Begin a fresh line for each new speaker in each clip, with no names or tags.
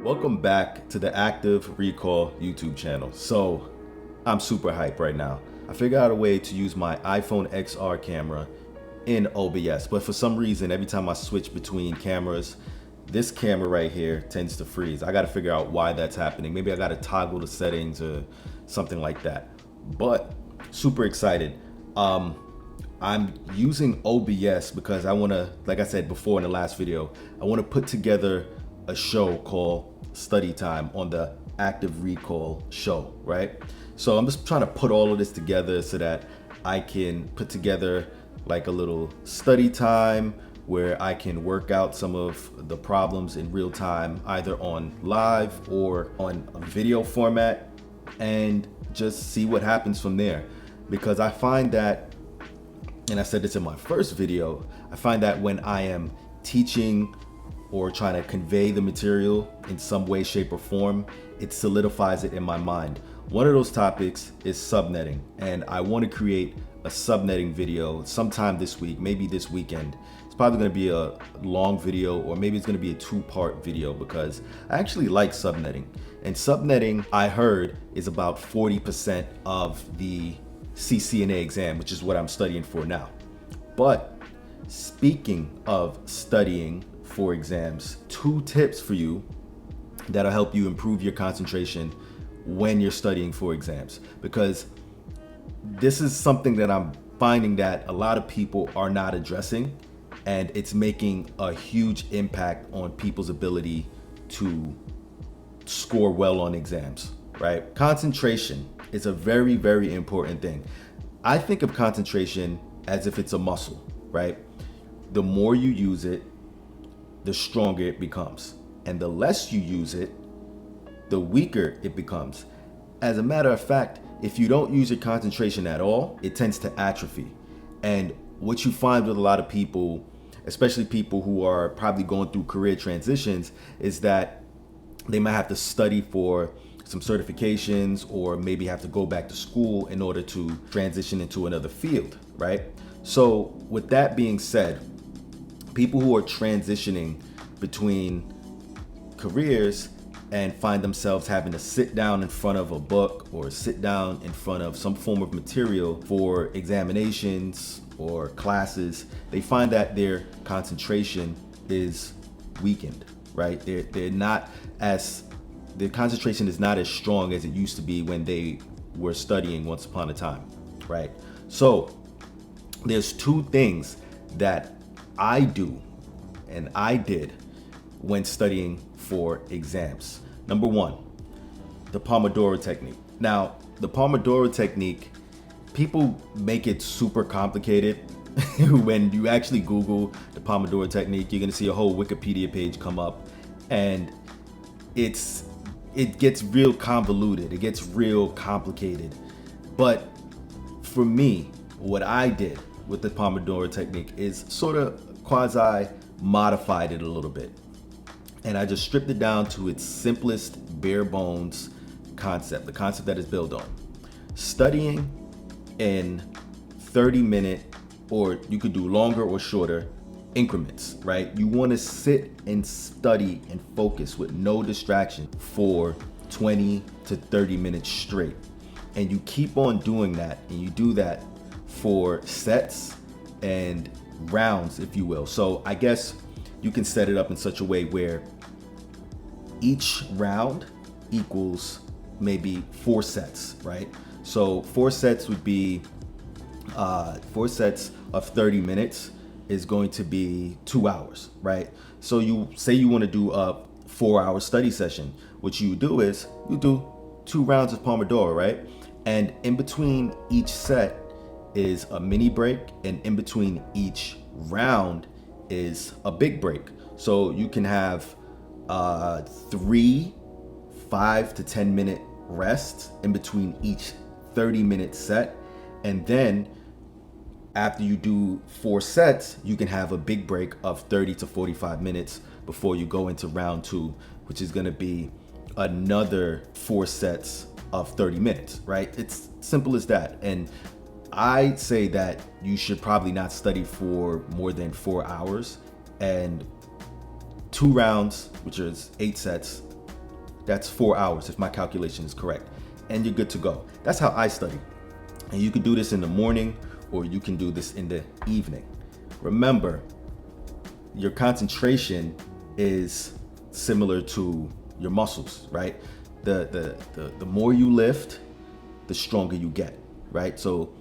Welcome back to the Active Recall YouTube channel. So I'm super hyped right now. I figured out a way to use my iPhone XR camera in OBS, but for some reason, every time I switch between cameras, this camera right here tends to freeze. I gotta figure out why that's happening. Maybe I gotta toggle the settings or something like that. But super excited. I'm using OBS because I wanna, like I said before in the last video, I wanna put together a show called Study Time on the Active Recall show, right? So I'm just trying to put all of this together so that I can put together like a little study time where I can work out some of the problems in real time, either on live or on a video format, and just see what happens from there. Because I find that, and I said this in my first video, I find that when I am teaching or trying to convey the material in some way, shape, or form, it solidifies it in my mind. One of those topics is subnetting, and I want to create a subnetting video sometime this week, maybe this weekend. It's probably going to be a long video, or maybe it's going to be a two-part video, because I actually like subnetting. And subnetting, I heard, is about 40% of the CCNA exam, which is what I'm studying for now. But speaking of studying for exams, 2 tips for you that'll help you improve your concentration when you're studying for exams, because this is something that I'm finding that a lot of people are not addressing, and it's making a huge impact on people's ability to score well on exams, right? Concentration is a very, very important thing. I think of concentration as if it's a muscle, right? The more you use it, the stronger it becomes. And the less you use it, the weaker it becomes. As a matter of fact, if you don't use your concentration at all, it tends to atrophy. And what you find with a lot of people, especially people who are probably going through career transitions, is that they might have to study for some certifications, or maybe have to go back to school in order to transition into another field, right? So with that being said, people who are transitioning between careers and find themselves having to sit down in front of a book or sit down in front of some form of material for examinations or classes, they find that their concentration is weakened, right? Their concentration is not as strong as it used to be when they were studying once upon a time, right? So there's 2 things that I do and I did when studying for exams. Number 1, the Pomodoro Technique. Now, the Pomodoro Technique, people make it super complicated. When you actually Google the Pomodoro Technique, you're gonna see a whole Wikipedia page come up, and it gets real convoluted, it gets real complicated. But for me, what I did with the Pomodoro Technique is sort of quasi modified it a little bit. And I just stripped it down to its simplest, bare bones concept, the concept that it's built on. Studying in 30-minute, or you could do longer or shorter increments, right? You want to sit and study and focus with no distraction for 20 to 30 minutes straight. And you keep on doing that, and you do that for sets and rounds, if you will. So I guess you can set it up in such a way where each round equals maybe 4 sets, right? So 4 sets would be 4 sets of 30 minutes is going to be 2 hours, right? So you say you want to do a 4-hour study session. What you do is you do 2 rounds of Pomodoro, right? And in between each set is a mini break, and in between each round is a big break. So you can have 3 5 to 10 minute rests in between each 30-minute set, and then after you do 4 sets, you can have a big break of 30 to 45 minutes before you go into round 2, which is going to be another 4 sets of 30 minutes, right? It's simple as that. And I say that you should probably not study for more than 4 hours, and 2 rounds, which is 8 sets, That's 4 hours if my calculation is correct. And you're good to go. That's how I study. And you can do this in the morning or you can do this in the evening. Remember, your concentration is similar to your muscles, right? The more you lift, the stronger you get, right? So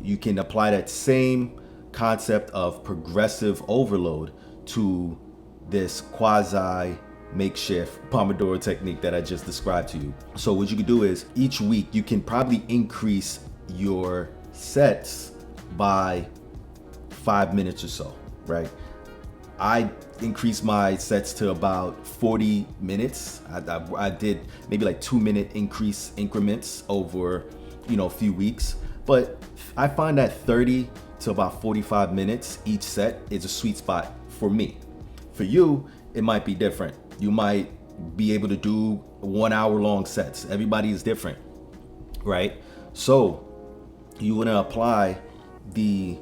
you can apply that same concept of progressive overload to this quasi makeshift Pomodoro technique that I just described to you. So what you can do is each week you can probably increase your sets by 5 minutes or so, right? I increased my sets to about 40 minutes. I did maybe like 2-minute increase increments over, a few weeks. But I find that 30 to about 45 minutes each set is a sweet spot for me. For you, it might be different. You might be able to do 1 hour long sets. Everybody is different, right? So you want to apply the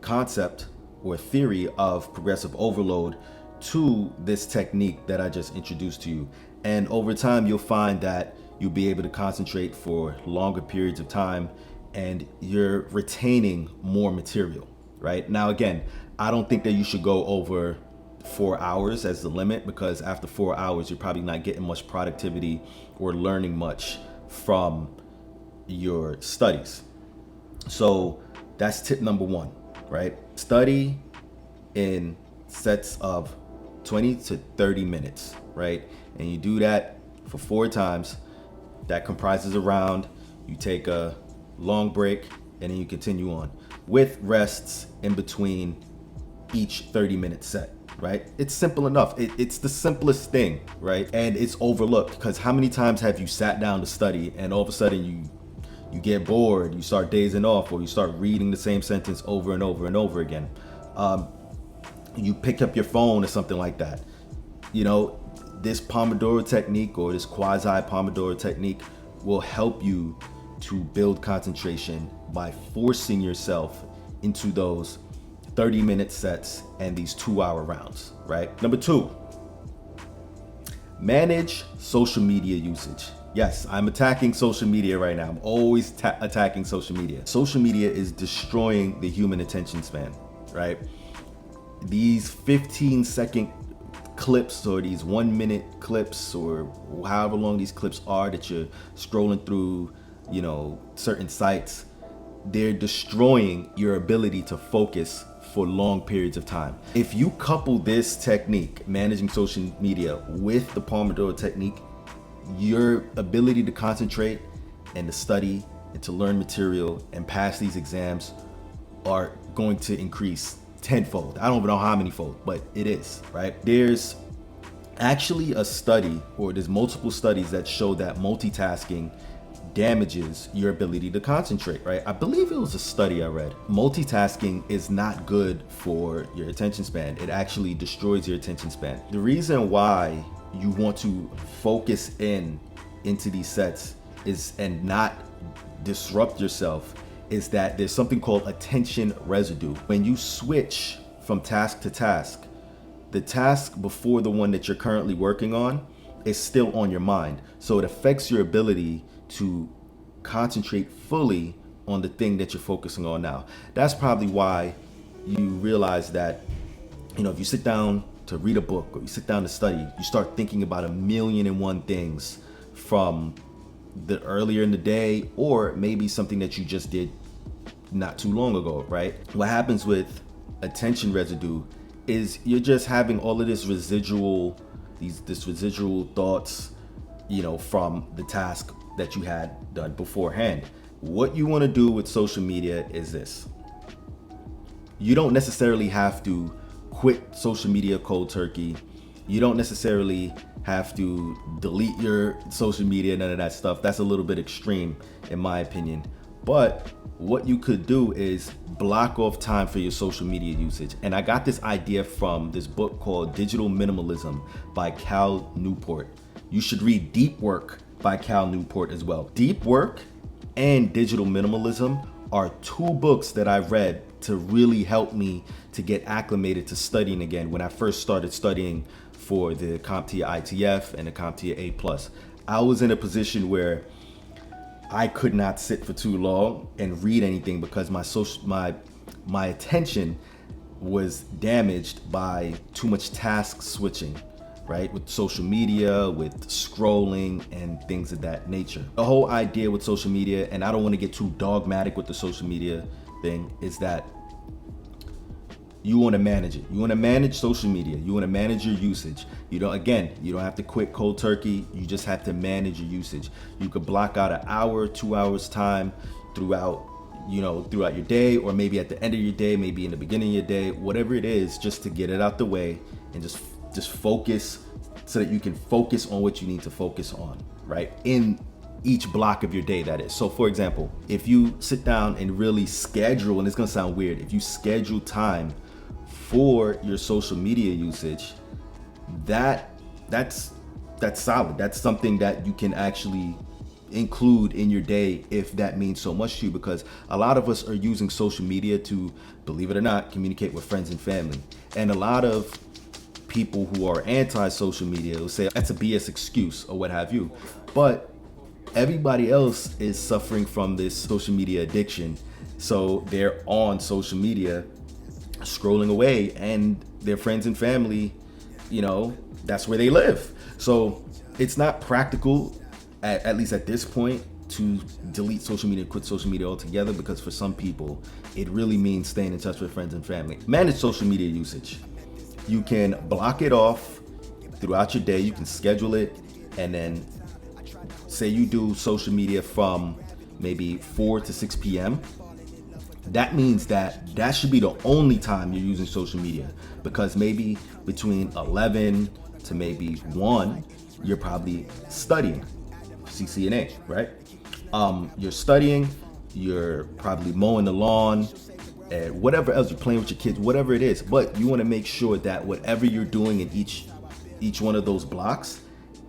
concept or theory of progressive overload to this technique that I just introduced to you. And over time, you'll find that you'll be able to concentrate for longer periods of time and you're retaining more material, right? Now, again, I don't think that you should go over 4 hours as the limit, because after 4 hours, you're probably not getting much productivity or learning much from your studies. So that's tip number one, right? Study in sets of 20 to 30 minutes, right? And you do that for 4 times. That comprises a round. You take a long break and then you continue on with rests in between each 30-minute set, right? It's simple enough. It's the simplest thing, right? And it's overlooked because how many times have you sat down to study and all of a sudden you get bored, you start dazing off, or you start reading the same sentence over and over and over again. You pick up your phone or something like that. This Pomodoro technique or this quasi Pomodoro technique will help you to build concentration by forcing yourself into those 30-minute sets and these 2-hour rounds, right? Number 2, manage social media usage. Yes, I'm attacking social media right now. I'm always attacking social media. Social media is destroying the human attention span, right? These 15-second clips or these 1-minute clips or however long these clips are that you're scrolling through, certain sites, they're destroying your ability to focus for long periods of time. If you couple this technique, managing social media, with the Pomodoro technique, your ability to concentrate and to study and to learn material and pass these exams are going to increase tenfold. I don't even know how many fold, but it is, right? There's actually a study, or there's multiple studies that show that multitasking damages your ability to concentrate, right? I believe it was a study I read. Multitasking is not good for your attention span. It actually destroys your attention span. The reason why you want to focus into these sets and not disrupt yourself is that there's something called attention residue. When you switch from task to task, the task before the one that you're currently working on is still on your mind. So it affects your ability to concentrate fully on the thing that you're focusing on now. That's probably why you realize that, if you sit down to read a book or you sit down to study, you start thinking about 1,000,001 things from the earlier in the day, or maybe something that you just did not too long ago, right? What happens with attention residue is you're just having all of this residual thoughts, from the task that you had done beforehand. What you want to do with social media is this. You don't necessarily have to quit social media cold turkey. You don't necessarily have to delete your social media, none of that stuff. That's a little bit extreme in my opinion. But what you could do is block off time for your social media usage. And I got this idea from this book called Digital Minimalism by Cal Newport. You should read Deep Work by Cal Newport as well. Deep Work and Digital Minimalism are 2 books that I read to really help me to get acclimated to studying again when I first started studying for the CompTIA ITF and the CompTIA A+. I was in a position where I could not sit for too long and read anything because my attention was damaged by too much task switching, right? With social media, with scrolling and things of that nature. The whole idea with social media, and I don't want to get too dogmatic with the social media thing, is that you want to manage it. You want to manage social media. You want to manage your usage. You don't have to quit cold turkey. You just have to manage your usage. You could block out an hour, 2 hours time throughout your day, or maybe at the end of your day, maybe in the beginning of your day, whatever it is, just to get it out the way and just focus so that you can focus on what you need to focus on, right? In each block of your day, that is. So for example, if you sit down and really schedule, and it's gonna sound weird, if you schedule time for your social media usage, that's solid. That's something that you can actually include in your day if that means so much to you, because a lot of us are using social media to, believe it or not, communicate with friends and family. And a lot of people who are anti-social media will say that's a BS excuse or what have you. But everybody else is suffering from this social media addiction. So they're on social media scrolling away, and their friends and family, that's where they live. So it's not practical, at least at this point, to delete social media, quit social media altogether, because for some people, it really means staying in touch with friends and family. Manage social media usage. You can block it off throughout your day. You can schedule it, and then say you do social media from maybe 4 to 6 p.m. That means that should be the only time you're using social media, because maybe between 11 to maybe 1, you're probably studying CCNA, right? You're studying, you're probably mowing the lawn, and whatever else, you're playing with your kids, whatever it is. But you want to make sure that whatever you're doing in each one of those blocks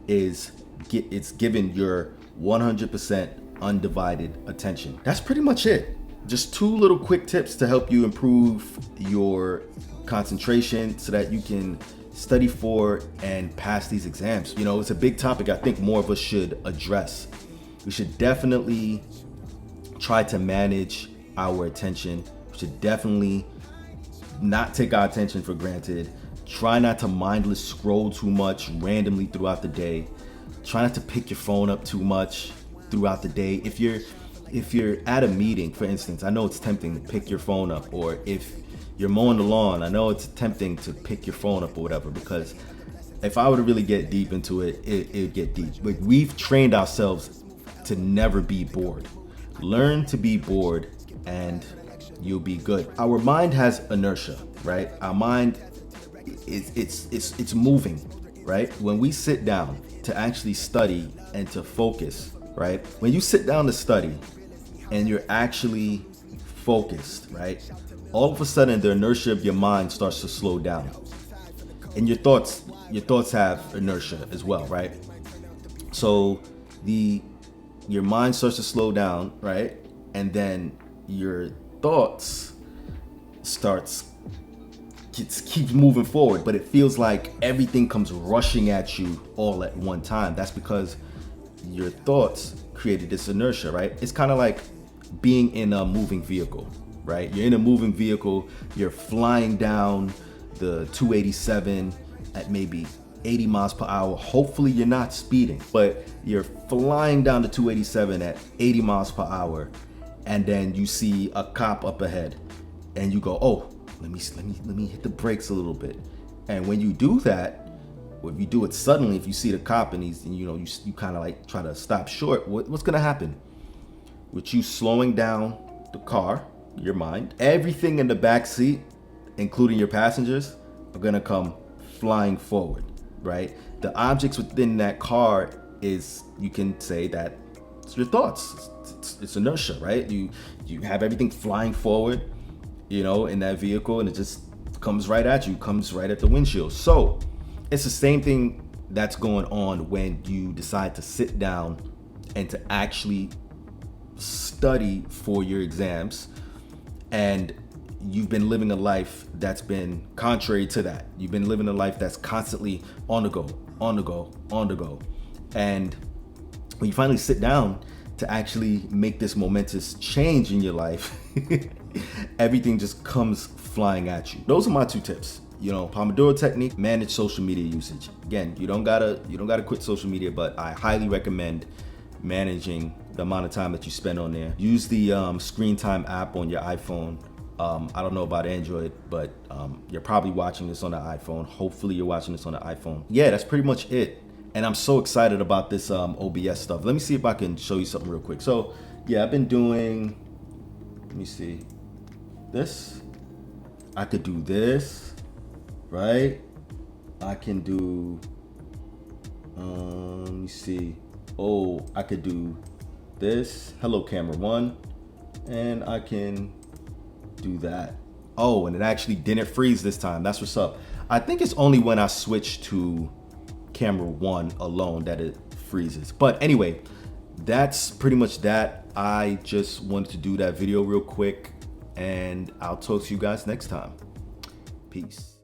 it's given your 100% undivided attention. That's pretty much it. Just 2 little quick tips to help you improve your concentration so that you can study for and pass these exams. It's a big topic I think more of us should address. We should definitely try to manage our attention. We should definitely not take our attention for granted. Try not to mindless scroll too much randomly throughout the day. Try not to pick your phone up too much throughout the day. If you're at a meeting, for instance, I know it's tempting to pick your phone up, or if you're mowing the lawn, I know it's tempting to pick your phone up or whatever, because if I were to really get deep into it, it'd get deep. But we've trained ourselves to never be bored. Learn to be bored and you'll be good. Our mind has inertia, right? Our mind it's moving, right? When we sit down to actually study and to focus, right? When you sit down to study and you're actually focused, right? All of a sudden the inertia of your mind starts to slow down. And your thoughts have inertia as well, right? So your mind starts to slow down, right? And then your thoughts keeps moving forward, but it feels like everything comes rushing at you all at one time. That's because your thoughts created this inertia, right? It's kind of like being in a moving vehicle, right? You're in a moving vehicle, you're flying down the 287 at maybe 80 miles per hour. Hopefully you're not speeding, but you're flying down the 287 at 80 miles per hour, and then you see a cop up ahead and you go, oh, let me hit the brakes a little bit. And when you do that, or if you do it suddenly, if you see the cop and you kind of like try to stop short, what's gonna happen? With you slowing down the car, your mind, everything in the back seat, including your passengers, are gonna come flying forward, right? The objects within that car is, you can say that it's your thoughts. It's inertia, right? You have everything flying forward, in that vehicle, and it just comes right at you, comes right at the windshield. So it's the same thing that's going on when you decide to sit down and to actually study for your exams. And you've been living a life that's been contrary to that. You've been living a life that's constantly on the go, on the go, on the go. And when you finally sit down to actually make this momentous change in your life, everything just comes flying at you. Those are my 2 tips. Pomodoro Technique, manage social media usage. Again, you don't gotta quit social media, but I highly recommend managing the amount of time that you spend on there. Use the screen time app on your iPhone. I don't know about Android, but you're probably watching this on the iPhone. Hopefully you're watching this on the iPhone. Yeah, that's pretty much it. And I'm so excited about this OBS stuff. Let me see if I can show you something real quick. So yeah, I've been doing, let me see, this. I could do this, right? I can do, let me see. Oh, I could do this, hello camera 1, and I can do that. Oh, and it actually didn't freeze this time. That's what's up. I think it's only when I switch to camera 1 alone that it freezes. But anyway, that's pretty much that. I just wanted to do that video real quick, and I'll talk to you guys next time. Peace.